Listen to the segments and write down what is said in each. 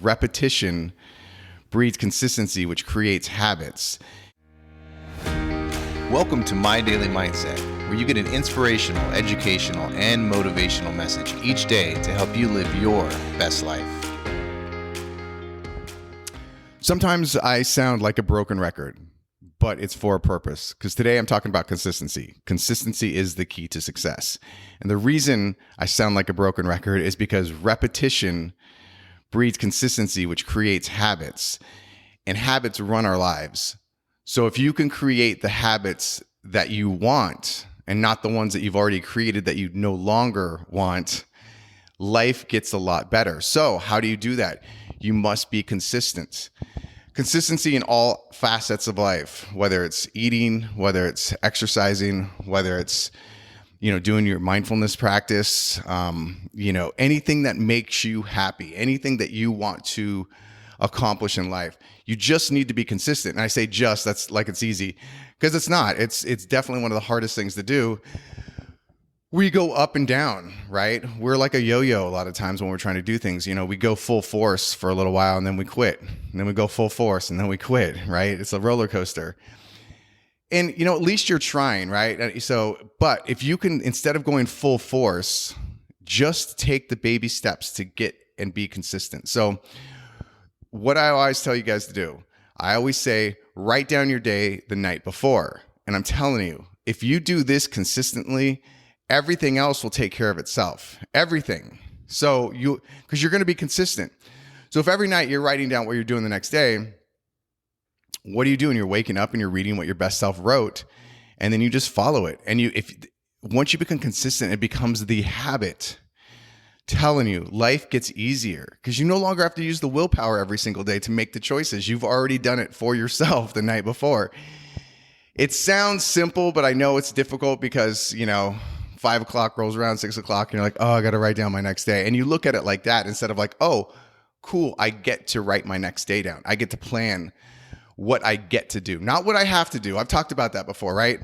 Repetition breeds consistency, which creates habits. Welcome to My Daily Mindset, where you get an inspirational, educational, and motivational message each day to help you live your best life. Sometimes I sound like a broken record, but it's for a purpose, because today I'm talking about consistency. Consistency is the key to success. And the reason I sound like a broken record is because repetition breeds consistency, which creates habits, and habits run our lives. So if you can create the habits that you want and not the ones that you've already created that you no longer want, life gets a lot better. So how do you do that? You must be consistent. Consistency in all facets of life, whether it's eating, whether it's exercising, whether it's doing your mindfulness practice, anything that makes you happy, anything that you want to accomplish in life. You just need to be consistent. And I say just, that's like it's easy, because it's not. It's definitely one of the hardest things to do. We go up and down, right? We're like a yo-yo a lot of times when we're trying to do things. We go full force for a little while and then we quit. And then we go full force and then we quit, right? It's a roller coaster. And, at least you're trying, right? But if you can, instead of going full force, just take the baby steps to get and be consistent. So what I always tell you guys to do, I always say, write down your day the night before. And I'm telling you, if you do this consistently, everything else will take care of itself. Everything. So because you're going to be consistent. So if every night you're writing down what you're doing the next day, what are you doing? You're waking up and you're reading what your best self wrote, and then you just follow it. And once you become consistent, it becomes the habit. Telling you, life gets easier because you no longer have to use the willpower every single day to make the choices. You've already done it for yourself the night before. It sounds simple, but I know it's difficult because, 5 o'clock rolls around, 6 o'clock, and you're like, oh, I got to write down my next day. And you look at it like that instead of like, oh, cool, I get to write my next day down. I get to plan what I get to do, not what I have to do. I've talked about that before, right?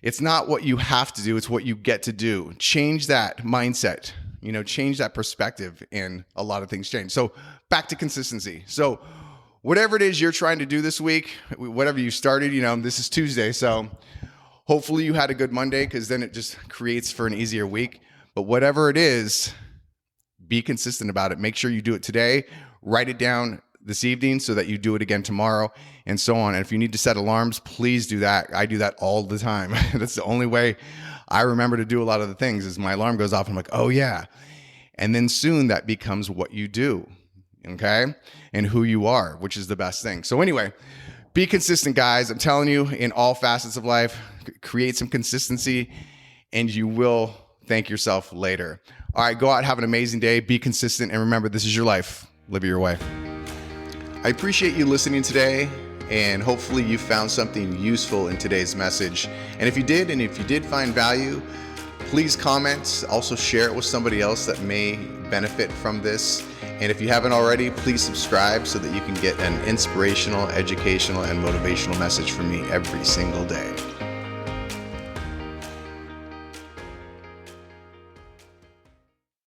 It's not what you have to do. It's what you get to do. Change that mindset, change that perspective, and a lot of things change. So back to consistency. So whatever it is you're trying to do this week, whatever you started, this is Tuesday. So hopefully you had a good Monday, because then it just creates for an easier week. But whatever it is, be consistent about it. Make sure you do it today. Write it down this evening so that you do it again tomorrow, and so on. And if you need to set alarms, please do that. I do that all the time. That's the only way I remember to do a lot of the things is my alarm goes off and I'm like, oh yeah. And then soon that becomes what you do, okay? And who you are, which is the best thing. So anyway, be consistent, guys. I'm telling you, in all facets of life, create some consistency and you will thank yourself later. All right, go out, have an amazing day, be consistent, and remember, this is your life. Live it your way. I appreciate you listening today, and hopefully you found something useful in today's message. And if you did find value, please comment. Also share it with somebody else that may benefit from this. And if you haven't already, please subscribe so that you can get an inspirational, educational, and motivational message from me every single day.